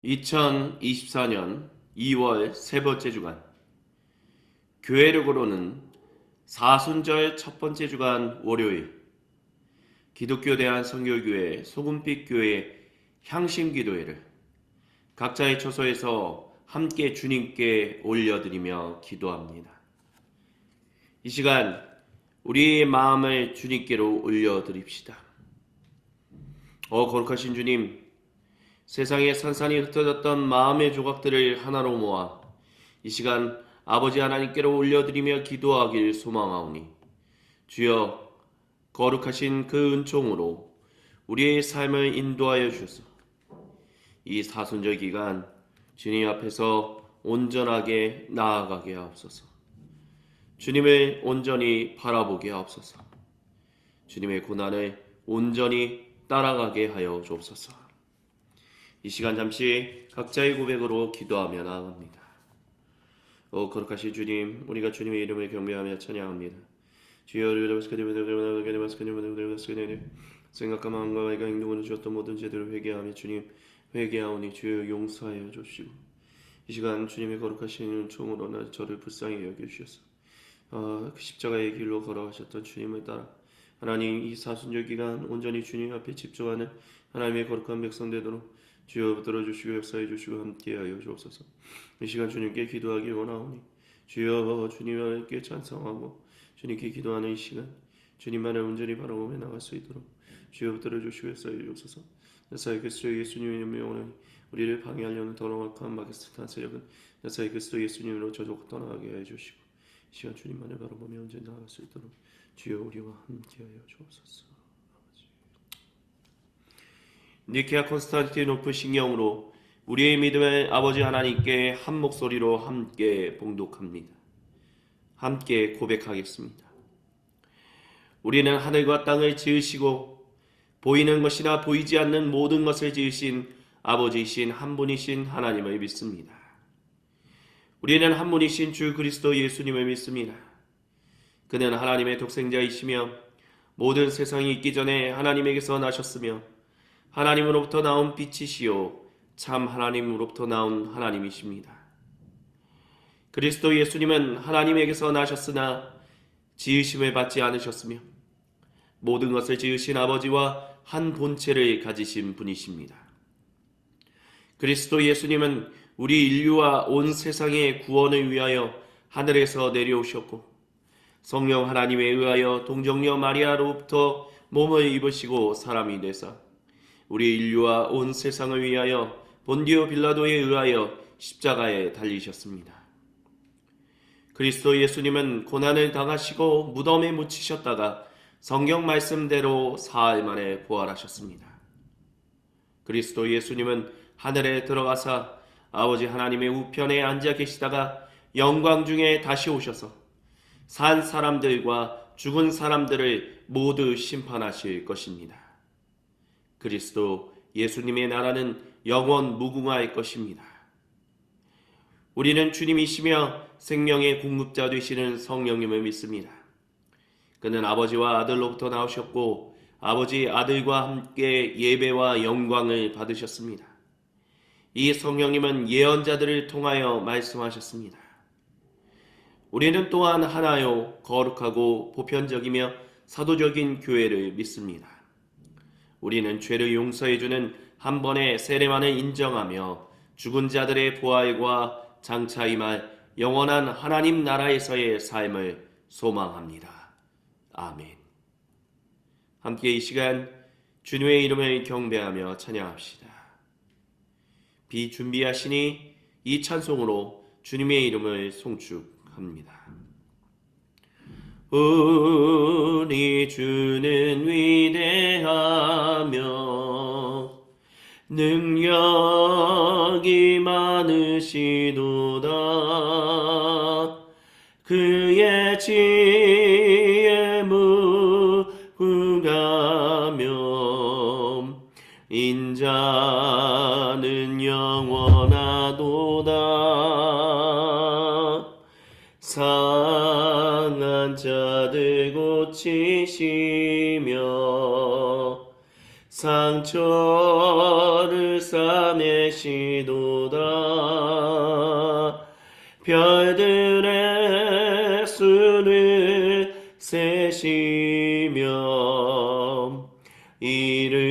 2024년 2월 세 번째 주간, 교회력으로는 사순절 첫 번째 주간 월요일, 기독교 대한선교교회 소금빛교회 향심기도회를 각자의 처소에서 함께 주님께 올려드리며 기도합니다. 이 시간 우리의 마음을 주님께로 올려드립시다. 거룩하신 주님, 세상에 산산이 흩어졌던 마음의 조각들을 하나로 모아 이 시간 아버지 하나님께로 올려드리며 기도하길 소망하오니, 주여 거룩하신 그 은총으로 우리의 삶을 인도하여 주소서. 이 사순절 기간 주님 앞에서 온전하게 나아가게 하옵소서. 주님을 온전히 바라보게 하옵소서. 주님의 고난을 온전히 따라가게 하여 주옵소서. 이 시간 잠시 각자의 고백으로 기도하며 나아갑니다. 거룩하신 주님, 우리가 주님의 이름을 경배하며 찬양합니다. 주여, 생각과 마음과 행동으로 주었던 모든 죄들을 회개하며 주님 회개하오니 주여 용서하여 주시고, 이 시간 주님의 거룩하신 은총으로 저를 불쌍히 여겨주셔서 그 십자가의 길로 걸어가셨던 주님을 따라 하나님, 이 사순절 기간 온전히 주님 앞에 집중하는 하나님의 거룩한 백성 되도록 주여 들어주시고 역사해 주시고 함께하여 주옵소서. 이 시간 주님께 기도하기 원하오니 주여 주님께 찬송하고 주님께 기도하는 이 시간 주님만을 온전히 바라보며 나갈 수 있도록 주여 들어주시고 역사해 주옵소서. 나사의 그리스도 예수님의 명령을 우리를 방해하려는 더러운 악한 마귀스탄 세력은 나사의 그리스도 예수님으로 저주고 떠나게 해주시고, 이 시간 주님만을 바라보며 언제나 나갈 수 있도록 주여 우리와 함께하여 주옵소서. 니케아 콘스탄티노플 신경으로 우리의 믿음을 아버지 하나님께 한 목소리로 함께 봉독합니다. 함께 고백하겠습니다. 우리는 하늘과 땅을 지으시고 보이는 것이나 보이지 않는 모든 것을 지으신 아버지이신 한 분이신 하나님을 믿습니다. 우리는 한 분이신 주 그리스도 예수님을 믿습니다. 그는 하나님의 독생자이시며 모든 세상이 있기 전에 하나님에게서 나셨으며 하나님으로부터 나온 빛이시요 참 하나님으로부터 나온 하나님이십니다. 그리스도 예수님은 하나님에게서 나셨으나 지으심을 받지 않으셨으며 모든 것을 지으신 아버지와 한 본체를 가지신 분이십니다. 그리스도 예수님은 우리 인류와 온 세상의 구원을 위하여 하늘에서 내려오셨고 성령 하나님에 의하여 동정녀 마리아로부터 몸을 입으시고 사람이 되사 우리 인류와 온 세상을 위하여 본디오 빌라도에 의하여 십자가에 달리셨습니다. 그리스도 예수님은 고난을 당하시고 무덤에 묻히셨다가 성경 말씀대로 사흘 만에 부활하셨습니다. 그리스도 예수님은 하늘에 들어가사 아버지 하나님의 우편에 앉아 계시다가 영광 중에 다시 오셔서 산 사람들과 죽은 사람들을 모두 심판하실 것입니다. 그리스도 예수님의 나라는 영원 무궁할 것입니다. 우리는 주님이시며 생명의 공급자 되시는 성령님을 믿습니다. 그는 아버지와 아들로부터 나오셨고 아버지 아들과 함께 예배와 영광을 받으셨습니다. 이 성령님은 예언자들을 통하여 말씀하셨습니다. 우리는 또한 하나요 거룩하고 보편적이며 사도적인 교회를 믿습니다. 우리는 죄를 용서해주는 한 번의 세례만을 인정하며 죽은 자들의 부활과 장차 임할 영원한 하나님 나라에서의 삶을 소망합니다. 아멘. 함께 이 시간 주님의 이름을 경배하며 찬양합시다. 비준비하시니 이 찬송으로 주님의 이름을 송축합니다. 우리 주는 위대하며 능력이 많으시도다. 그의 지혜 무궁하며 인자는 영원하도다. 상한 자들 고치시며 상처를 싸매시도다. 별들의 수를 세시며 이름을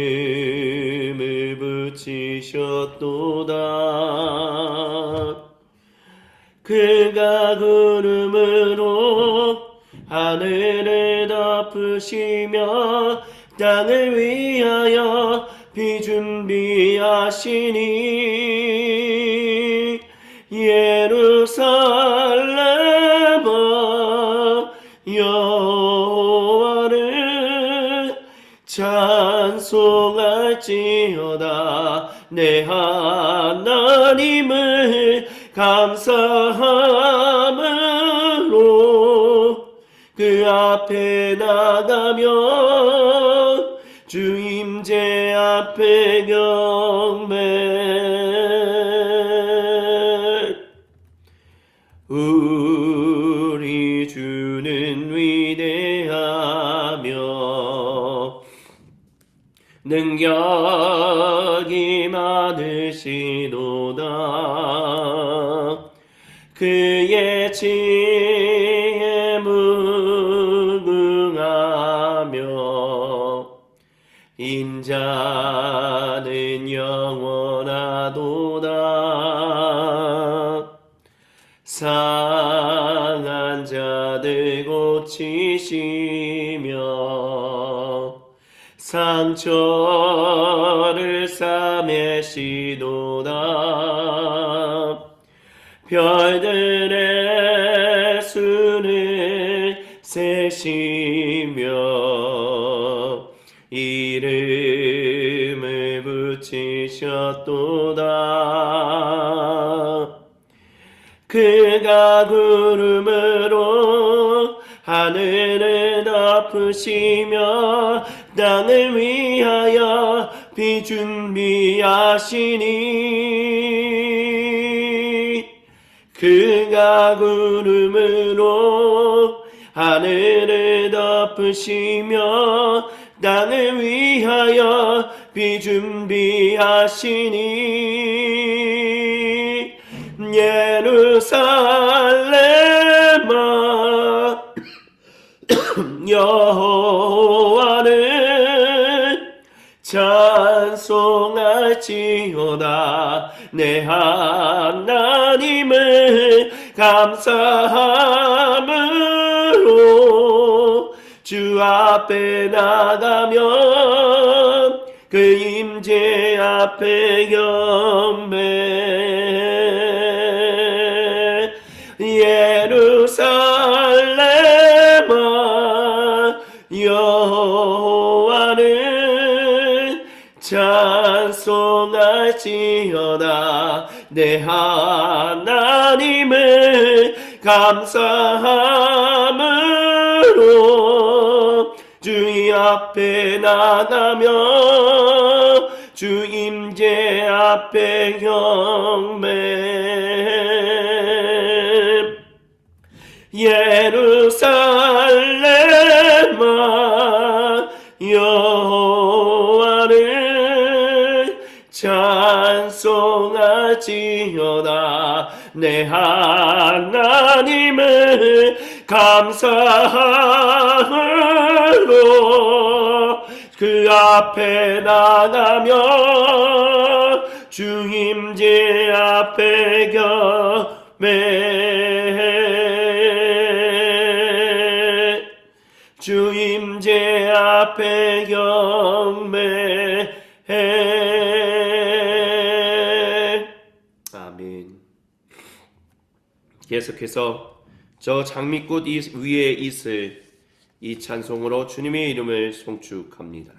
붙이셨도다. 그가 구름으로 하늘을 덮으시며 땅을 위하여 비 준비하시니 예루살렘아 여호와를 찬송할지어다. 내 하나님을 감사함으로 그 앞에 나가며 주 임재 앞에 경배. 우리 주는 위대하며 능력이 많으시도다. 그의 지혜 무궁하며 인자는 영원하도다. 상한 자들 고치시며 상처를 싸매시도다. 별들의 수를 세시며 이름을 붙이셨도다. 그가 구름으로 하늘을 덮으시며 땅을 위하여 비 준비하시니 그가 구름으로 하늘을 덮으시며 땅을 위하여 비 준비하시니 예루살렘아 여호와를 찬송할지어다. 내 하나님을 감사함으로 주 앞에 나가면 그 임재 앞에 경배. 예루살렘아 여호와를 찬송할지어다. 내 하나님을 감사함으로 주의 앞에 나가며 주 임재 앞에 경배. 예루살렘아 여호와를 찬송할지어다. 내 하나님을 감사함으로 그 앞에 나가며 주 임재 앞에 경배. 주 임재 앞에 경배. 아멘. 계속해서 저 장미꽃 위에 있을 이 찬송으로 주님의 이름을 송축합니다.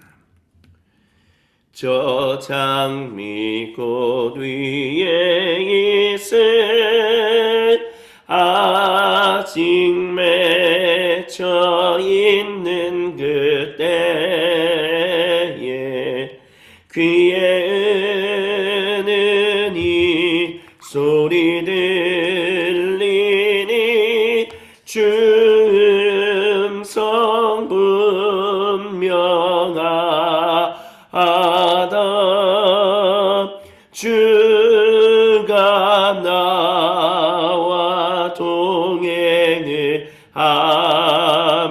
저 장미꽃 위에 있을 아직 맺혀 있는 그때에 귀에 은은히 소리 들리니 주 음성 분명하다. 주가 나와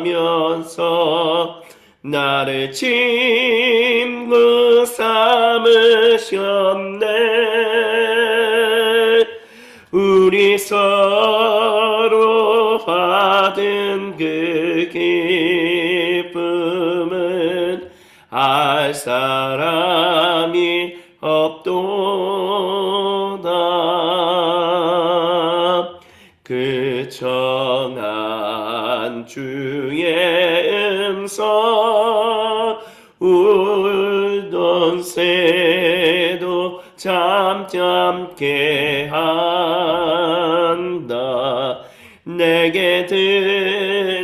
하면서 나를 친구 삼으셨네. 우리 서로 받은 그 기쁨은 알 사람이 없도다. 그 청한 주의 음성 울던 새도 잠잠케 한다. 내게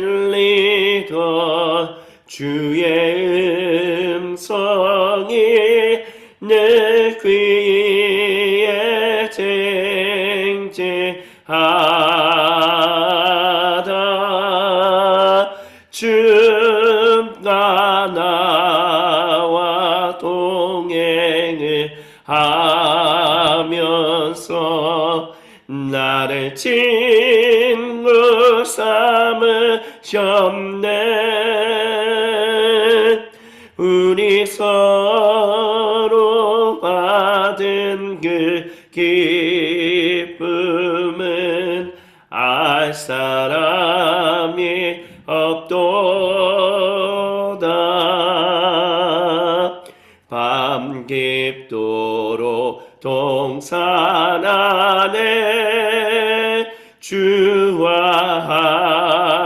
들리던 주의 음성이 내 귀에 쟁쟁하다. 주가 나와 동행을 하면서 나를 친구 삼으셨네. 우리 서로 받은 그 기쁨은 알 사람이 없도다. 밤 깊도록 동산 안에 주와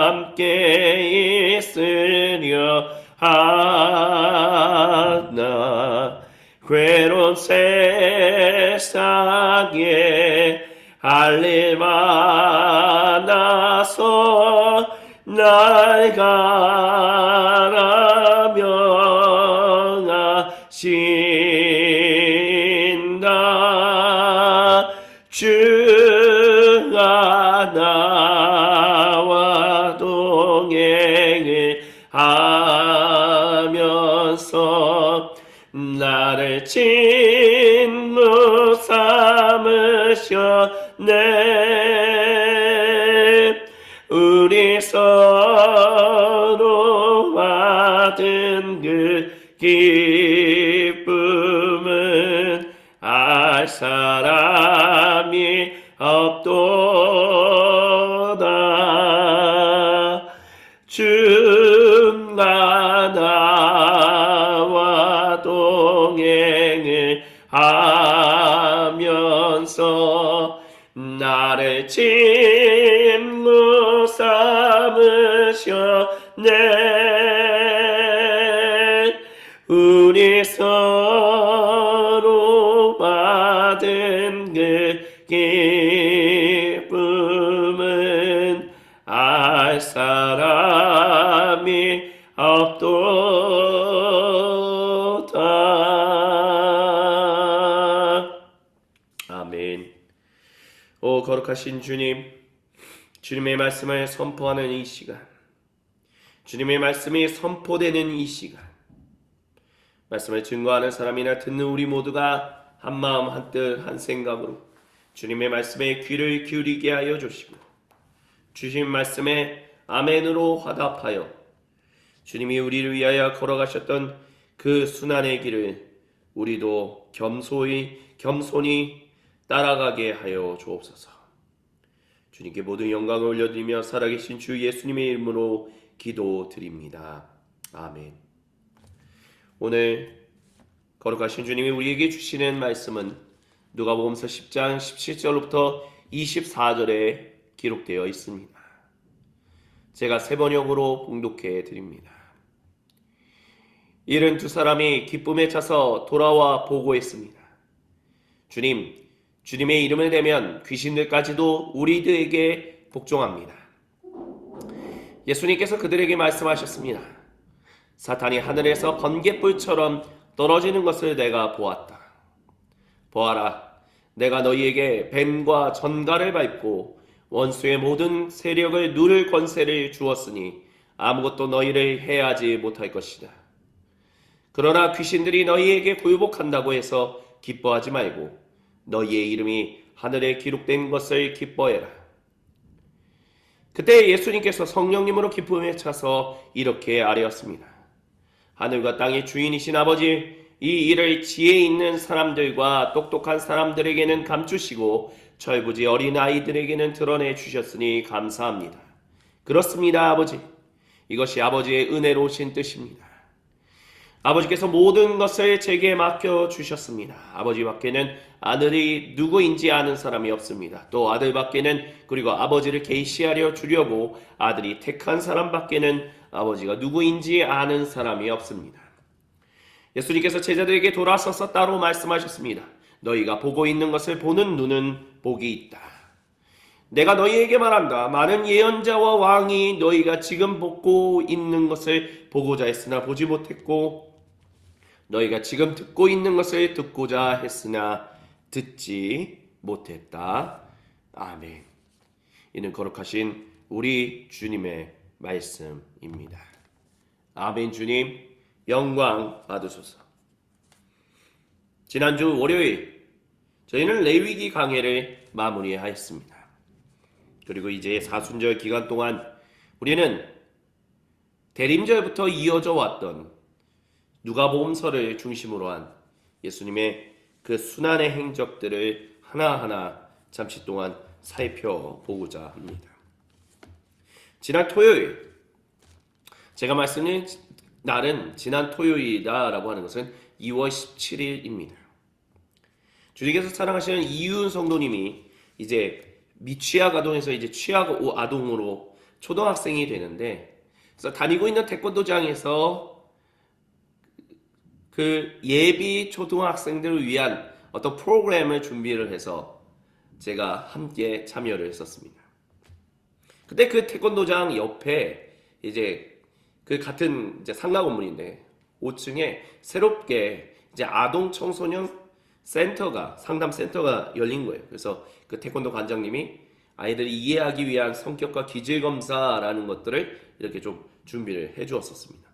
함께 있으려 하나. 괴로운 세상에 할 일 많아서 날 가라 명하신다. 주가 나와 동행을 하면서 나를 친구 삼으셨네. 우리 서로 받은 그 기쁨은 알 사람이 없도다. 주가 나와 동행을 하면서 나를 친구 삼으셨네. 우리 서로 받은 그 기쁨은 알 사람이 없도다. 아멘. 오 거룩하신 주님, 주님의 말씀을 선포하는 이 시간, 주님의 말씀이 선포되는 이 시간, 말씀을 증거하는 사람이나 듣는 우리 모두가 한마음 한뜻 한 생각으로 주님의 말씀에 귀를 기울이게 하여 주시고, 주신 말씀에 아멘으로 화답하여 주님이 우리를 위하여 걸어가셨던 그 순환의 길을 우리도 겸손히 따라가게 하여 주옵소서. 주님께 모든 영광을 올려드리며 살아계신 주 예수님의 이름으로 기도드립니다. 아멘. 오늘 거룩하신 주님이 우리에게 주시는 말씀은 누가복음서 10장 17절부터 24절에 기록되어 있습니다. 제가 세 번역으로 봉독해 드립니다. 72사람이 기쁨에 차서 돌아와 보고했습니다. 주님, 주님의 이름을 대면 귀신들까지도 우리들에게 복종합니다. 예수님께서 그들에게 말씀하셨습니다. 사탄이 하늘에서 번갯불처럼 떨어지는 것을 내가 보았다. 보아라, 내가 너희에게 뱀과 전갈을 밟고 원수의 모든 세력을 누를 권세를 주었으니 아무것도 너희를 해하지 못할 것이다. 그러나 귀신들이 너희에게 굴복한다고 해서 기뻐하지 말고 너희의 이름이 하늘에 기록된 것을 기뻐해라. 그때 예수님께서 성령님으로 기쁨에 차서 이렇게 아뢰었습니다. 하늘과 땅의 주인이신 아버지, 이 일을 지혜 있는 사람들과 똑똑한 사람들에게는 감추시고 철부지 어린 아이들에게는 드러내 주셨으니 감사합니다. 그렇습니다, 아버지. 이것이 아버지의 은혜로우신 뜻입니다. 아버지께서 모든 것을 제게 맡겨주셨습니다. 아버지밖에는 아들이 누구인지 아는 사람이 없습니다. 또 아들밖에는, 그리고 아버지를 계시하려 주려고 아들이 택한 사람밖에는 아버지가 누구인지 아는 사람이 없습니다. 예수님께서 제자들에게 돌아서서 따로 말씀하셨습니다. 너희가 보고 있는 것을 보는 눈은 복이 있다. 내가 너희에게 말한다. 많은 예언자와 왕이 너희가 지금 보고 있는 것을 보고자 했으나 보지 못했고, 너희가 지금 듣고 있는 것을 듣고자 했으나 듣지 못했다. 아멘. 이는 거룩하신 우리 주님의 말씀입니다. 아멘. 주님 영광 받으소서. 지난주 월요일 저희는 레위기 강해를 마무리하였습니다. 그리고 이제 사순절 기간 동안 우리는 대림절부터 이어져 왔던 누가복음서를 중심으로 한 예수님의 그 순환의 행적들을 하나하나 잠시 동안 살펴보고자 합니다. 지난 토요일, 제가 말씀드린 날은 지난 토요일이다라고 하는 것은 2월 17일입니다. 주님께서 사랑하시는 이윤 성도님이 이제 미취학 아동에서 이제 취학 아동으로 초등학생이 되는데, 그래서 다니고 있는 태권도장에서 그 예비 초등학생들을 위한 어떤 프로그램을 준비를 해서 제가 함께 참여를 했었습니다. 그때 그 태권도장 옆에 이제 그 같은 이제 상가 건물인데 5층에 새롭게 이제 아동 청소년 센터가, 상담 센터가 열린 거예요. 그래서 그 태권도 관장님이 아이들이 이해하기 위한 성격과 기질 검사라는 것들을 이렇게 좀 준비를 해 주었었습니다.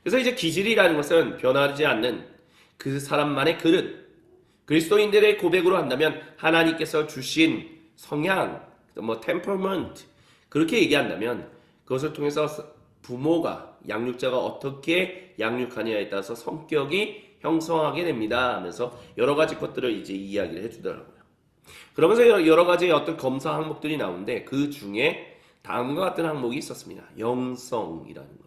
그래서 이제 기질이라는 것은 변하지 않는 그 사람만의 그릇, 그리스도인들의 고백으로 한다면 하나님께서 주신 성향, temperament, 그렇게 얘기한다면 그것을 통해서 부모가, 양육자가 어떻게 양육하느냐에 따라서 성격이 형성하게 됩니다 하면서 여러 가지 것들을 이제 이야기를 해주더라고요. 그러면서 여러 가지 어떤 검사 항목들이 나오는데 그 중에 다음과 같은 항목이 있었습니다. 영성이라는 것.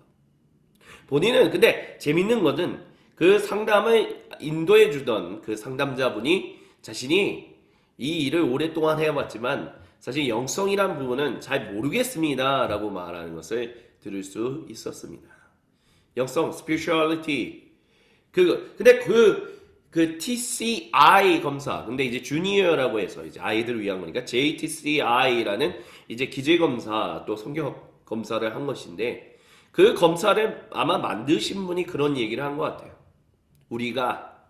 본인은, 근데 재밌는 것은 그 상담을 인도해 주던 그 상담자분이 자신이 이 일을 오랫동안 해왔지만 사실 영성이란 부분은 잘 모르겠습니다 라고 말하는 것을 들을 수 있었습니다. 영성, spirituality. 근데 그 TCI 검사, 근데 이제 주니어라고 해서 이제 아이들을 위한 거니까 JTCI라는 이제 기질 검사 또 성격 검사를 한 것인데, 그 검사를 아마 만드신 분이 그런 얘기를 한 것 같아요. 우리가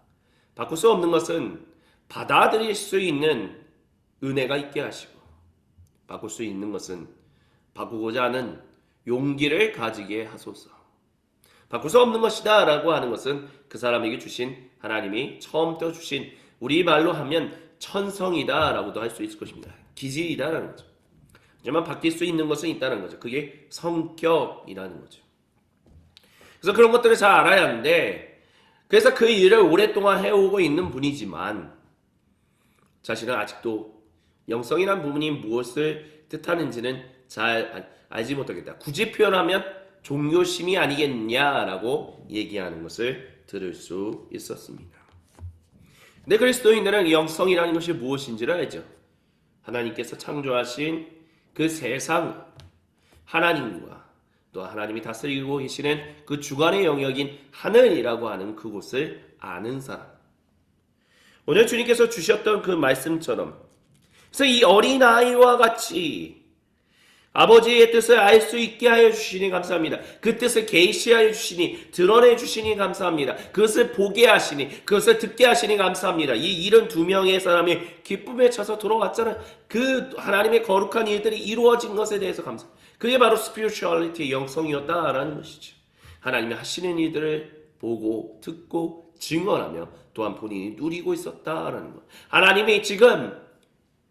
바꿀 수 없는 것은 받아들일 수 있는 은혜가 있게 하시고, 바꿀 수 있는 것은 바꾸고자 하는 용기를 가지게 하소서. 바꿀 수 없는 것이다 라고 하는 것은 그 사람에게 주신, 하나님이 처음부터 주신, 우리 말로 하면 천성이다 라고도 할 수 있을 것입니다. 기질이다 라는 거죠. 하지만 바뀔 수 있는 것은 있다는 거죠. 그게 성격이라는 거죠. 그래서 그런 것들을 잘 알아야 하는데, 그래서 그 일을 오랫동안 해오고 있는 분이지만 자신은 아직도 영성이란 부분이 무엇을 뜻하는지는 잘 알지 못하겠다. 굳이 표현하면 종교심이 아니겠냐라고 얘기하는 것을 들을 수 있었습니다. 근데 그리스도인들은 영성이라는 것이 무엇인지를 알죠. 하나님께서 창조하신 그 세상, 하나님과 또 하나님이 다스리고 계시는 그 주관의 영역인 하늘이라고 하는 그곳을 아는 사람. 오늘 주님께서 주셨던 그 말씀처럼, 그래서 이 어린아이와 같이 아버지의 뜻을 알 수 있게 하여 주시니 감사합니다. 그 뜻을 계시하여 주시니, 드러내 주시니 감사합니다. 그것을 보게 하시니, 그것을 듣게 하시니 감사합니다. 이 72명의 사람이 기쁨에 차서 돌아왔잖아요. 그 하나님의 거룩한 일들이 이루어진 것에 대해서 감사합니다. 그게 바로 spirituality, 영성이었다라는 것이죠. 하나님이 하시는 일들을 보고 듣고 증언하며 또한 본인이 누리고 있었다라는 것. 하나님이 지금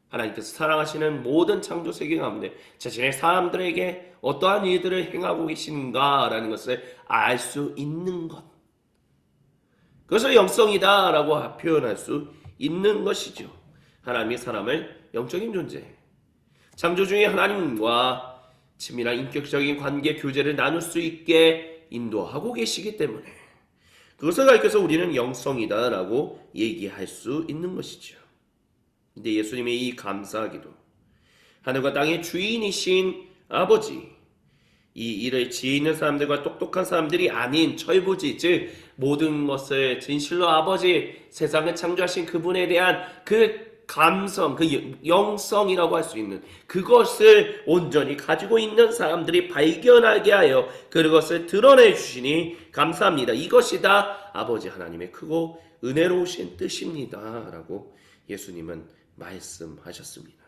하나님께서 사랑하시는 모든 창조 세계 가운데 자신의 사람들에게 어떠한 일들을 행하고 계신가라는 것을 알 수 있는 것. 그것을 영성이다라고 표현할 수 있는 것이죠. 하나님이 사람을 영적인 존재, 창조 중에 하나님과 친밀한 인격적인 관계 교제를 나눌 수 있게 인도하고 계시기 때문에 그것을 가리켜서 우리는 영성이다라고 얘기할 수 있는 것이죠. 근데 예수님의 이 감사하기도 하늘과 땅의 주인이신 아버지, 이 일을 지혜있는 사람들과 똑똑한 사람들이 아닌 철부지, 즉 모든 것을 진실로 아버지, 세상을 창조하신 그분에 대한 그 감성, 그 영성이라고 할 수 있는 그것을 온전히 가지고 있는 사람들이 발견하게 하여 그것을 드러내 주시니 감사합니다. 이것이 다 아버지 하나님의 크고 은혜로우신 뜻입니다 라고 예수님은 말씀하셨습니다.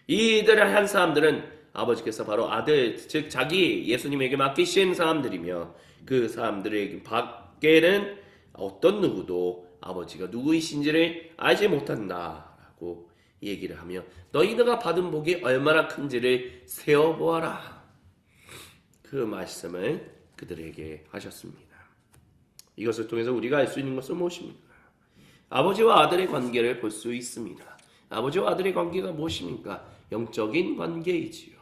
이들을 한 사람들은 아버지께서 바로 아들, 즉 자기 예수님에게 맡기신 사람들이며 그 사람들에게 밖에는 어떤 누구도 아버지가 누구이신지를 알지 못한다라고 얘기를 하며 너희들가 받은 복이 얼마나 큰지를 세어보아라. 그 말씀을 그들에게 하셨습니다. 이것을 통해서 우리가 알 수 있는 것은 무엇입니까? 아버지와 아들의 관계를 볼 수 있습니다. 아버지와 아들의 관계가 무엇입니까? 영적인 관계이지요.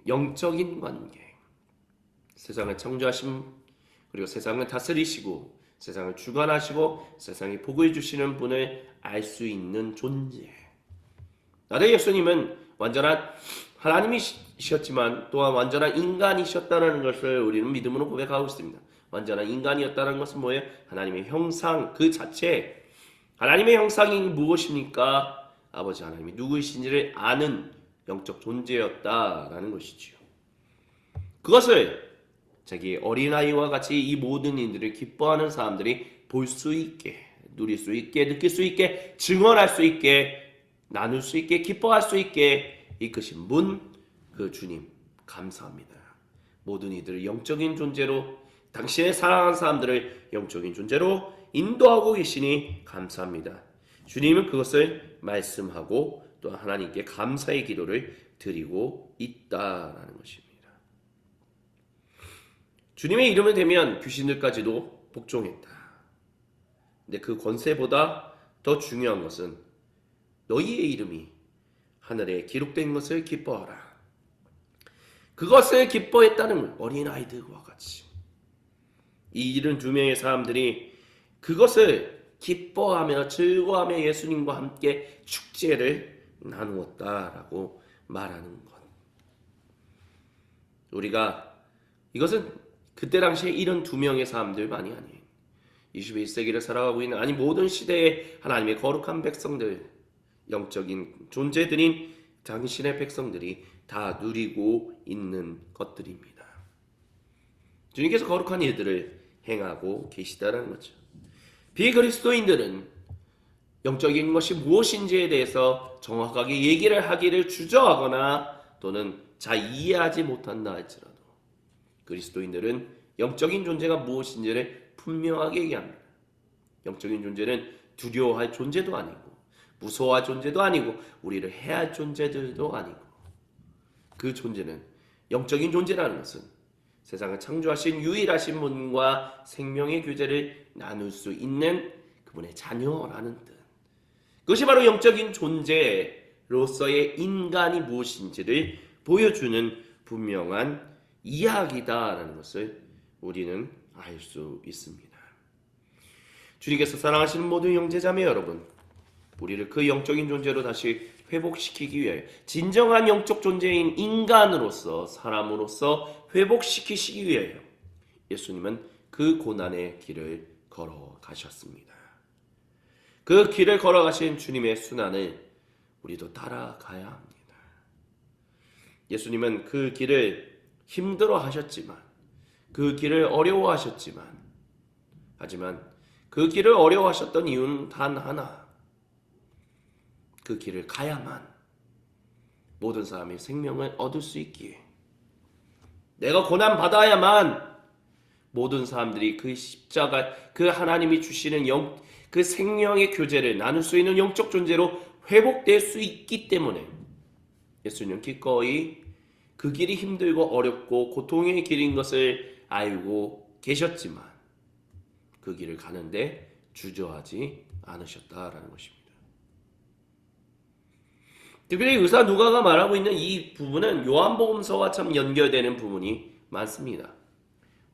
영적인 관계. 세상을 창조하신 그리고 세상을 다스리시고 세상을 주관하시고 세상에 복을 주시는 분을 알 수 있는 존재. 나의 예수님은 완전한 하나님이셨지만 또한 완전한 인간이셨다는 것을 우리는 믿음으로 고백하고 있습니다. 완전한 인간이었다는 것은 뭐예요? 하나님의 형상 그 자체. 하나님의 형상이 무엇입니까? 아버지 하나님이 누구이신지를 아는 영적 존재였다라는 것이지요. 그것을 자기 어린아이와 같이 이 모든 일들을 기뻐하는 사람들이 볼 수 있게, 누릴 수 있게, 느낄 수 있게, 증언할 수 있게, 나눌 수 있게, 기뻐할 수 있게 이끄신 분, 그 주님 감사합니다. 모든 이들을 영적인 존재로, 당신의 사랑하는 사람들을 영적인 존재로 인도하고 계시니 감사합니다. 주님은 그것을 말씀하고 또 하나님께 감사의 기도를 드리고 있다라는 것입니다. 주님의 이름을 대면 귀신들까지도 복종했다. 근데 그 권세보다 더 중요한 것은 너희의 이름이 하늘에 기록된 것을 기뻐하라. 그것을 기뻐했다는 어린아이들과 같이 이 72명의 사람들이 그것을 기뻐하며 즐거워하며 예수님과 함께 축제를 나누었다라고 말하는 것. 우리가 이것은 그때 당시에 72명의 사람들만이 아니에요. 21세기를 살아가고 있는 아니 모든 시대에 하나님의 거룩한 백성들, 영적인 존재들인 당신의 백성들이 다 누리고 있는 것들입니다. 주님께서 거룩한 일들을 행하고 계시다는 거죠. 비그리스도인들은 영적인 것이 무엇인지에 대해서 정확하게 얘기를 하기를 주저하거나 또는 잘 이해하지 못한다 할지라도 그리스도인들은 영적인 존재가 무엇인지를 분명하게 얘기합니다. 영적인 존재는 두려워할 존재도 아니고 무서워할 존재도 아니고 우리를 해할 존재들도 아니고 그 존재는 영적인 존재라는 것은 세상을 창조하신 유일하신 분과 생명의 교제를 나눌 수 있는 그분의 자녀라는 뜻. 그것이 바로 영적인 존재로서의 인간이 무엇인지를 보여주는 분명한 이야기다라는 것을 우리는 알 수 있습니다. 주님께서 사랑하시는 모든 형제자매 여러분, 우리를 그 영적인 존재로 다시 회복시키기 위하여 진정한 영적 존재인 인간으로서 사람으로서 회복시키시기 위하여 예수님은 그 고난의 길을 걸어가셨습니다. 그 길을 걸어가신 주님의 순환을 우리도 따라가야 합니다. 예수님은 그 길을 힘들어 하셨지만 그 길을 어려워하셨지만 하지만 그 길을 어려워하셨던 이유는 단 하나, 그 길을 가야만 모든 사람이 생명을 얻을 수 있기에 내가 고난 받아야만 모든 사람들이 그 십자가 그 하나님이 주시는 그 생명의 교제를 나눌 수 있는 영적 존재로 회복될 수 있기 때문에 예수님은 기꺼이 그 길이 힘들고 어렵고 고통의 길인 것을 알고 계셨지만 그 길을 가는데 주저하지 않으셨다라는 것입니다. 특별히 의사 누가가 말하고 있는 이 부분은 요한복음서와 참 연결되는 부분이 많습니다.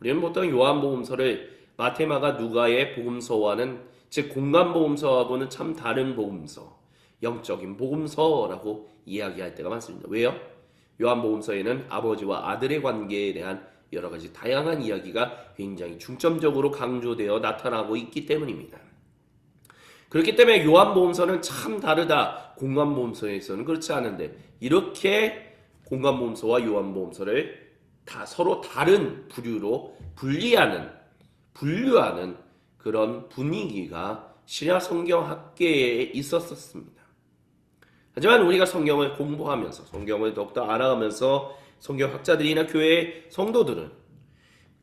우리는 보통 요한복음서를 마테마가 누가의 복음서와는 즉 공간복음서하고는 참 다른 복음서, 영적인 복음서라고 이야기할 때가 많습니다. 왜요? 요한복음서에는 아버지와 아들의 관계에 대한 여러 가지 다양한 이야기가 굉장히 중점적으로 강조되어 나타나고 있기 때문입니다. 그렇기 때문에 요한복음서는 참 다르다. 공간복음서에서는 그렇지 않은데 이렇게 공간복음서와 요한복음서를 다 서로 다른 부류로 분류하는 그런 분위기가 신약 성경 학계에 있었습니다. 하지만 우리가 성경을 공부하면서 성경을 더욱더 알아가면서 성경학자들이나 교회 성도들은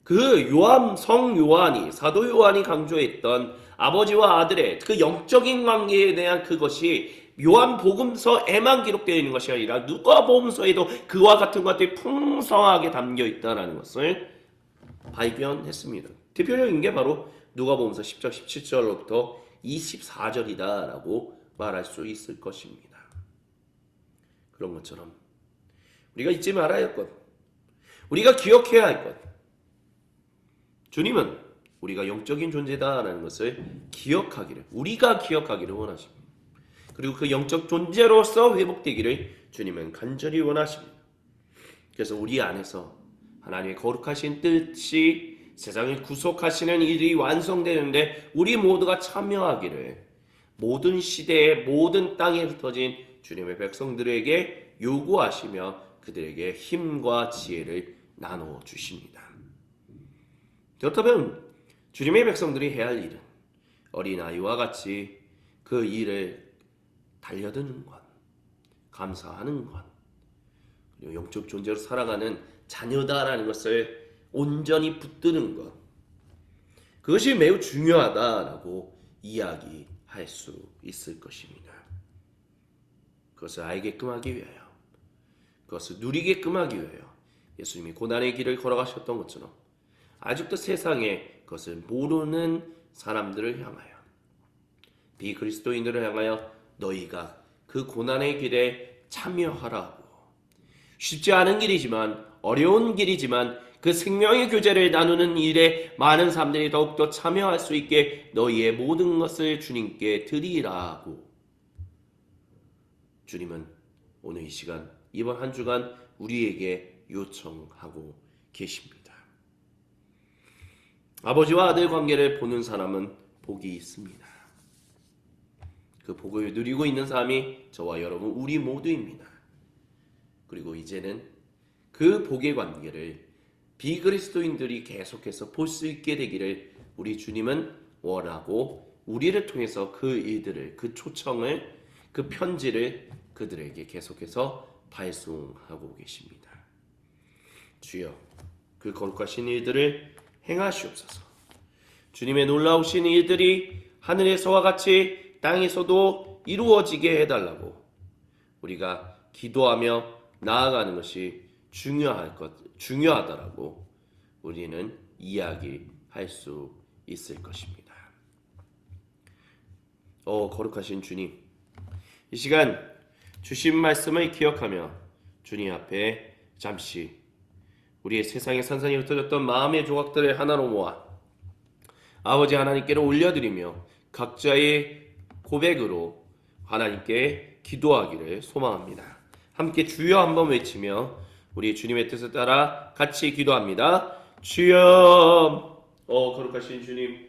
그 성 요한이 사도 요한이 강조했던 아버지와 아들의 그 영적인 관계에 대한 그것이 요한복음서에만 기록되어 있는 것이 아니라 누가복음서에도 그와 같은 것들이 풍성하게 담겨 있다는 것을 발견했습니다. 대표적인 게 바로 누가복음서 10장 17절로부터 24절이다라고 말할 수 있을 것입니다. 그런 것처럼 우리가 잊지 말아야 할 것, 우리가 기억해야 할 것, 주님은 우리가 영적인 존재다라는 것을 우리가 기억하기를 원하십니다. 그리고 그 영적 존재로서 회복되기를 주님은 간절히 원하십니다. 그래서 우리 안에서 하나님의 거룩하신 뜻이 세상을 구속하시는 일이 완성되는데 우리 모두가 참여하기를 모든 시대에 모든 땅에 흩어진 주님의 백성들에게 요구하시며 그들에게 힘과 지혜를 나눠 주십니다. 그렇다면 주님의 백성들이 해야 할 일은 어린아이와 같이 그 일을 달려드는 것, 감사하는 것, 그리고 영적 존재로 살아가는 자녀다라는 것을 온전히 붙드는 것, 그것이 매우 중요하다라고 이야기할 수 있을 것입니다. 그것을 알게끔 하기 위하여, 그것을 누리게끔 하기 위하여 예수님이 고난의 길을 걸어가셨던 것처럼 아직도 세상에 그것을 모르는 사람들을 향하여, 비그리스도인들을 향하여 너희가 그 고난의 길에 참여하라고, 쉽지 않은 길이지만 어려운 길이지만 그 생명의 교제를 나누는 일에 많은 사람들이 더욱더 참여할 수 있게 너희의 모든 것을 주님께 드리라고 주님은 오늘 이 시간, 이번 한 주간 우리에게 요청하고 계십니다. 아버지와 아들 관계를 보는 사람은 복이 있습니다. 그 복을 누리고 있는 사람이 저와 여러분 우리 모두입니다. 그리고 이제는 그 복의 관계를 비그리스도인들이 계속해서 볼 수 있게 되기를 우리 주님은 원하고 우리를 통해서 그 일들을, 그 초청을, 그 편지를 그들에게 계속해서 발송하고 계십니다. 주여, 그 거룩하신 일들을 행하시옵소서. 주님의 놀라우신 일들이 하늘에서와 같이 땅에서도 이루어지게 해달라고 우리가 기도하며 나아가는 것이 중요하다라고 우리는 이야기할 수 있을 것입니다. 거룩하신 주님, 이 시간 주신 말씀을 기억하며 주님 앞에 잠시 우리의 세상의 산산이 흩어졌던 마음의 조각들을 하나로 모아 아버지 하나님께로 올려드리며 각자의 고백으로 하나님께 기도하기를 소망합니다. 함께 주여 한번 외치며 우리 주님의 뜻을 따라 같이 기도합니다. 주여, 거룩하신 주님,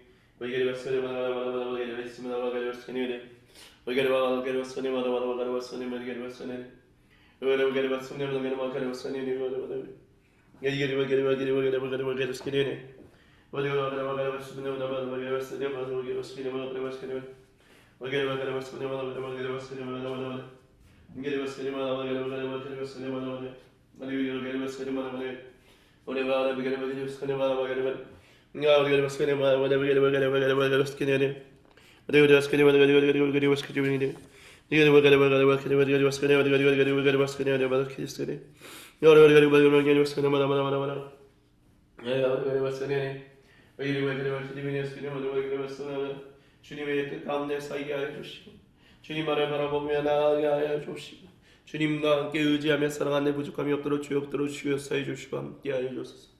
주님의 뜻 가운데 서게 하여 주시고 주님만을 바라보며 나아가게 하여 주시고 주님과 함께 의지하며 살아가는 부족함이 없도록 주여 주여사해 주시고 함께 하여 주소서.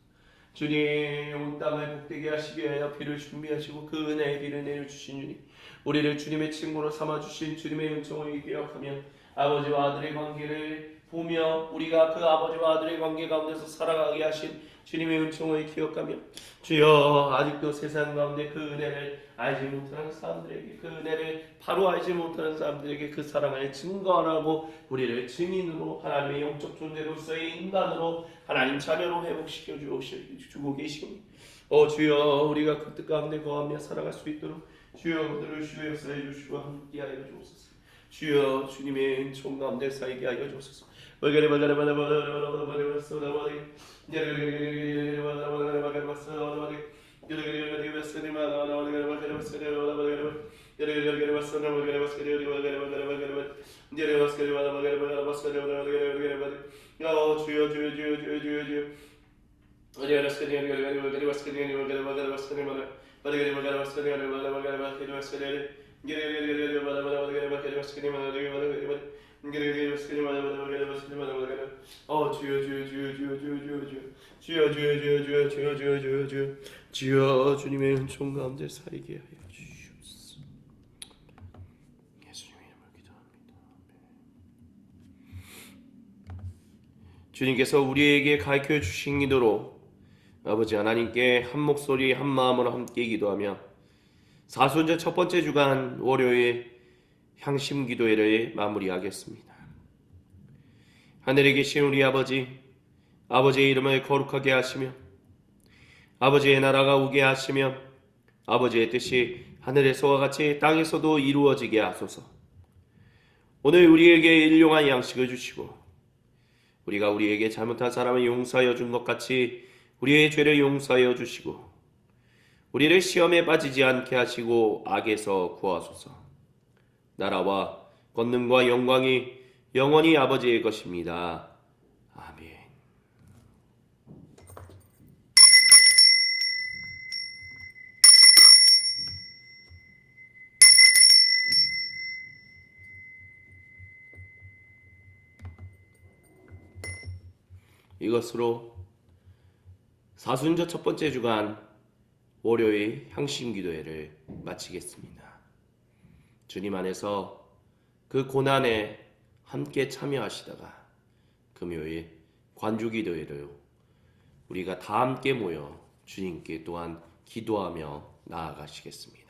주님 온 땅을 복되게 하시기 위하여 비를 준비하시고 그 은혜의 비를 내려주신 주님, 우리를 주님의 친구로 삼아주신 주님의 은총을 기억하며 아버지와 아들의 관계를 보며 우리가 그 아버지와 아들의 관계 가운데서 살아가게 하신 주님의 은총을 기억하며 주여 아직도 세상 가운데 그 은혜를 알지 못하는 사람들에게, 그 은혜를 바로 알지 못하는 사람들에게 그 사랑을 증거하라고 우리를 증인으로 하나님의 영적 존재로서의 인간으로 하나님 자녀로 회복시켜 주고 계시오니 주여 우리가 그 뜻 가운데 거하며 살아갈 수 있도록 주여 그들을 주의 역사해 주시고 함께하여 주옵소서. 주여 주님의 은총 가운데 살게 하여 주옵소서. 주여 주님의 은총 가운데 살게 하여 주시옵소서. 예수님의 이름으로 기도합니다. 주님께서 우리에게 가르쳐 주신 기도로 아버지 하나님께 한 목소리 한 마음으로 함께 기도하며 사순절 첫 번째 주간 월요일 향심 기도회를 마무리하겠습니다. 하늘에 계신 우리 아버지, 아버지의 이름을 거룩하게 하시며 아버지의 나라가 오게 하시며 아버지의 뜻이 하늘에서와 같이 땅에서도 이루어지게 하소서. 오늘 우리에게 일용할 양식을 주시고 우리가 우리에게 잘못한 사람을 용서하여 준 것 같이 우리의 죄를 용서하여 주시고 우리를 시험에 빠지지 않게 하시고 악에서 구하소서. 나라와 권능과 영광이 영원히 아버지의 것입니다. 아멘. 이것으로 사순절 첫 번째 주간 월요일 향심 기도회를 마치겠습니다. 주님 안에서 그 고난에 함께 참여하시다가 금요일 관주 기도회로 우리가 다 함께 모여 주님께 또한 기도하며 나아가시겠습니다.